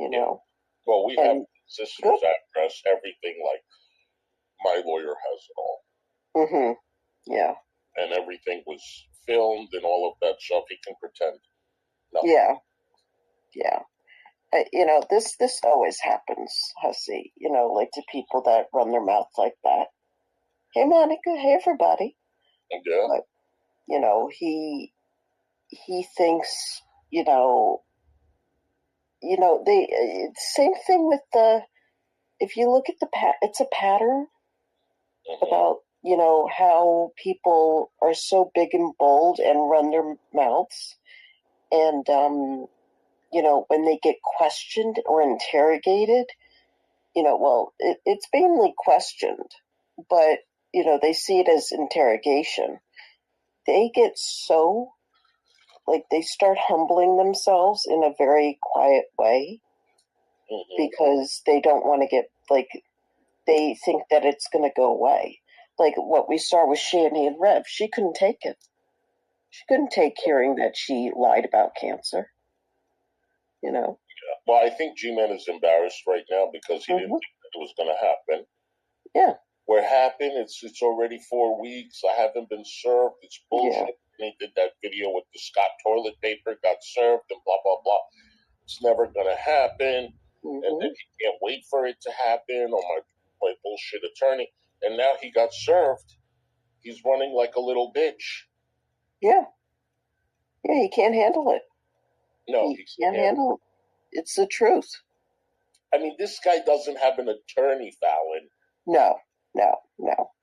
you know. Well, we have And sister's address, everything, like my lawyer has it all. mm-hmm. Yeah. And everything was filmed and all of that stuff. He can pretend nothing. Yeah. Yeah. This always happens, Hussy, like to people that run their mouth like that. Hey, Monica. Hey, everybody. Yeah. But, he thinks, same thing with if you look at it's a pattern about, how people are so big and bold and run their mouths. And, when they get questioned or interrogated, it's mainly questioned, but, they see it as interrogation. They get so, they start humbling themselves in a very quiet way because they don't want to get, they think that it's going to go away. Like what we saw with Shani and Rev, she couldn't take it. She couldn't take hearing that she lied about cancer. Yeah. Well, I think G-Man is embarrassed right now because he didn't think that it was going to happen. Yeah. What happened? It's already 4 weeks. I haven't been served. It's bullshit. Yeah. And he did that video with the Scott toilet paper, got served, and blah blah blah. It's never going to happen. And then he can't wait for it to happen. Oh my bullshit attorney. And now he got served. He's running like a little bitch. Yeah. Yeah, he can't handle it. No, he can't handle it. It's the truth. I mean, this guy doesn't have an attorney, Fallon. No,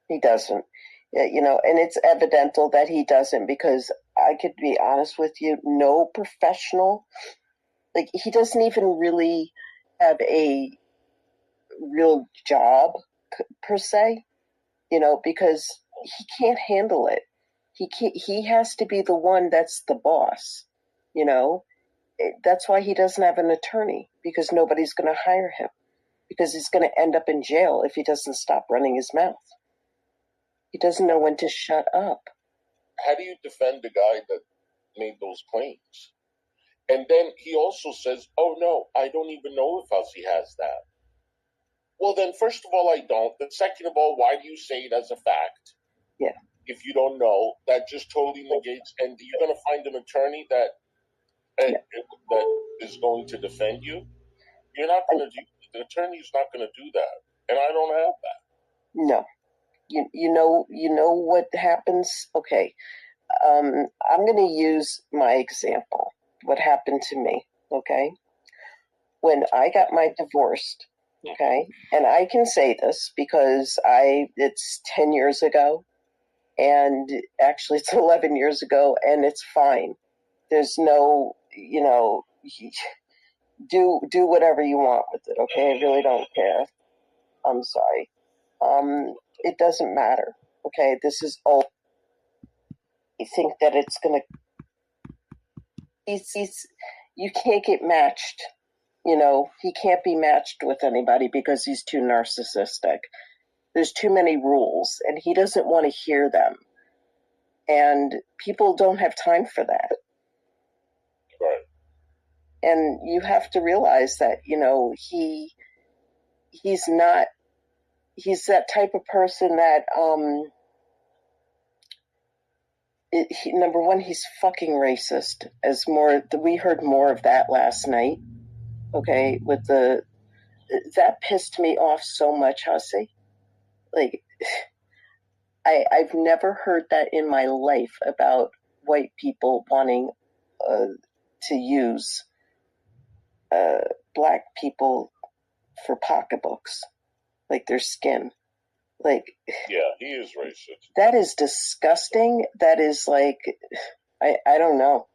he doesn't. And it's evidential that he doesn't, because I could be honest with you, no professional, he doesn't even really have a real job per se, because he can't handle it. He has to be the one that's the boss, That's why he doesn't have an attorney, because nobody's going to hire him, because he's going to end up in jail if he doesn't stop running his mouth. He doesn't know when to shut up. How do you defend the guy that made those claims? And then he also says, oh no, I don't even know if Hussy has that. Well, then, first of all, I don't. Then, second of all, why do you say it as a fact? Yeah. If you don't know, that just totally negates. And you're going to find an attorney that is going to defend you. You're not going to do. The attorney's not going to do that, and I don't have that. No. You know what happens? Okay. I'm going to use my example. What happened to me? Okay. When I got my divorce. Okay. And I can say this because it's 10 years ago, and actually it's 11 years ago, and it's fine. There's no, do whatever you want with it. Okay. I really don't care. I'm sorry. It doesn't matter. Okay. This is old. You think that it's going to, you can't get matched. He can't be matched with anybody because he's too narcissistic. There's too many rules, and he doesn't want to hear them. And people don't have time for that. Right. And you have to realize that, he's that type of person that, number one, he's fucking racist. We heard more of that last night. Okay, that pissed me off so much, Hussy. I've never heard that in my life about white people wanting to use black people for pocketbooks, like their skin. Yeah, he is racist. That is disgusting. That is I don't know.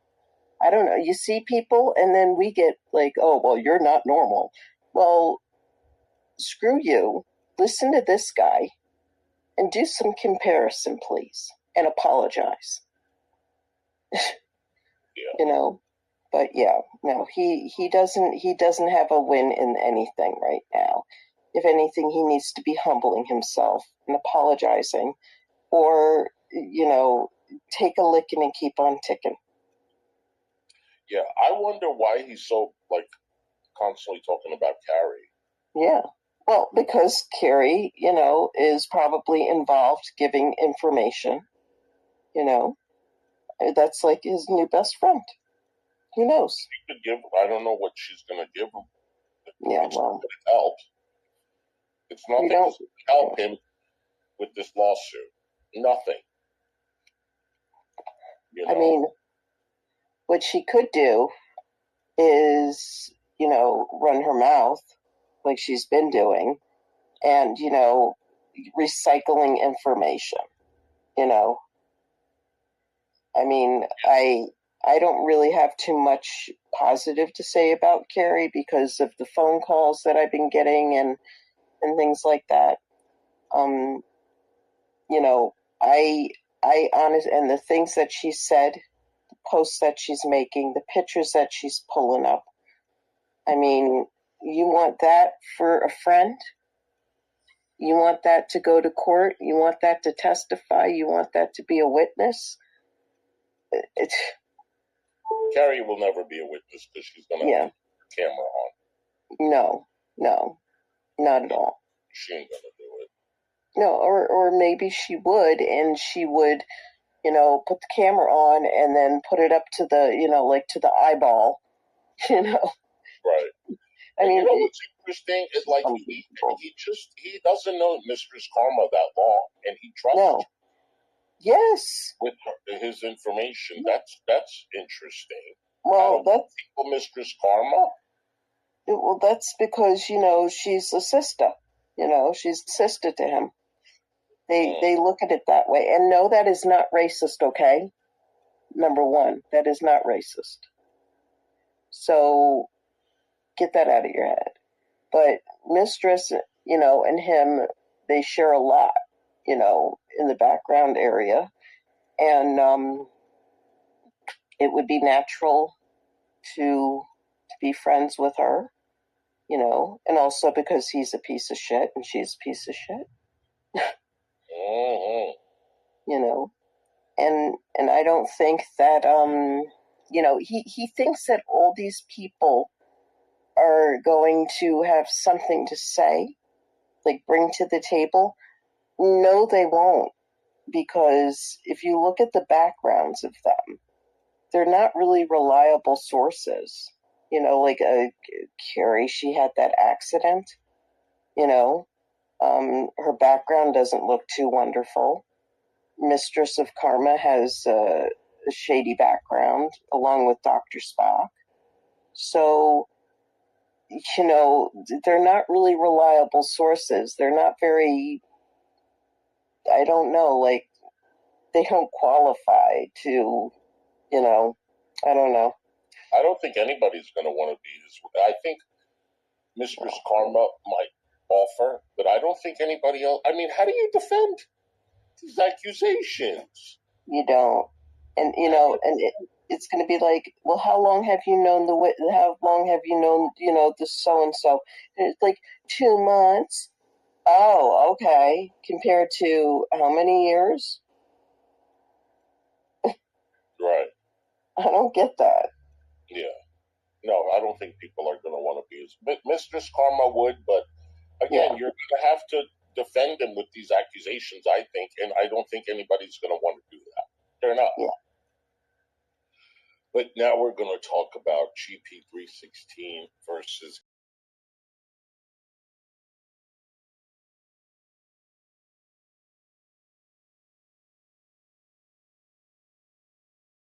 You see people, and then we get oh, well, you're not normal. Well, screw you. Listen to this guy and do some comparison, please, and apologize. Yeah. But yeah, no, he doesn't have a win in anything right now. If anything, he needs to be humbling himself and apologizing, or take a licking and keep on ticking. Yeah, I wonder why he's so constantly talking about Carrie? Yeah. Well, because Carrie, is probably involved giving information, that's like his new best friend. Who knows? She could give, I don't know what she's going to give him. Yeah, It's well, not going to help. It's nothing to help him with this lawsuit. Nothing. I mean, what she could do is, run her mouth like she's been doing and, recycling information, I mean, I don't really have too much positive to say about Carrie because of the phone calls that I've been getting and things like that. I honest and the things that she said, the posts that she's making, the pictures that she's pulling up. I mean, you want that for a friend? You want that to go to court? You want that to testify? You want that to be a witness? It's Carrie will never be a witness because she's going to have the camera on. No, not at all. She ain't going to do it. No, or maybe she would, and she would, put the camera on and then put it up to the, like to the eyeball, Right. I mean, what's interesting is like he doesn't know Mistress Karma that long, and he trusts her. Yes. With his information. That's interesting. Well, that's Mistress Karma. Well, that's because she's a sister. She's a sister to him. They look at it that way, and no, that is not racist. Okay, number one, that is not racist. So get that out of your head. But Mistress, and him, they share a lot, in the background area, and it would be natural to be friends with her, and also because he's a piece of shit and she's a piece of shit. And I don't think that he thinks that all these people are going to have something to say, like bring to the table. No, they won't, because if you look at the backgrounds of them, they're not really reliable sources. Like Carrie, she had that accident. Her background doesn't look too wonderful. Mistress of Karma has a shady background, along with Dr. Spock. So, they're not really reliable sources. They're not very, I don't know, like, they don't qualify to, I don't know. I don't think anybody's going to want to be his. I think Mistress Karma might offer, but I don't think anybody else. I mean, how do you defend these accusations? You don't. And, it's going to be like, well, how long have you known how long have you known, the so-and-so? And it's like 2 months. Oh, okay. Compared to how many years? Right. I don't get that. Yeah. No, I don't think people are going to want to be his. Mistress Karma would, but again, you're going to have to defend him with these accusations, I think, and I don't think anybody's going to want to do that. They're not. Yeah. But now we're going to talk about GP316 versus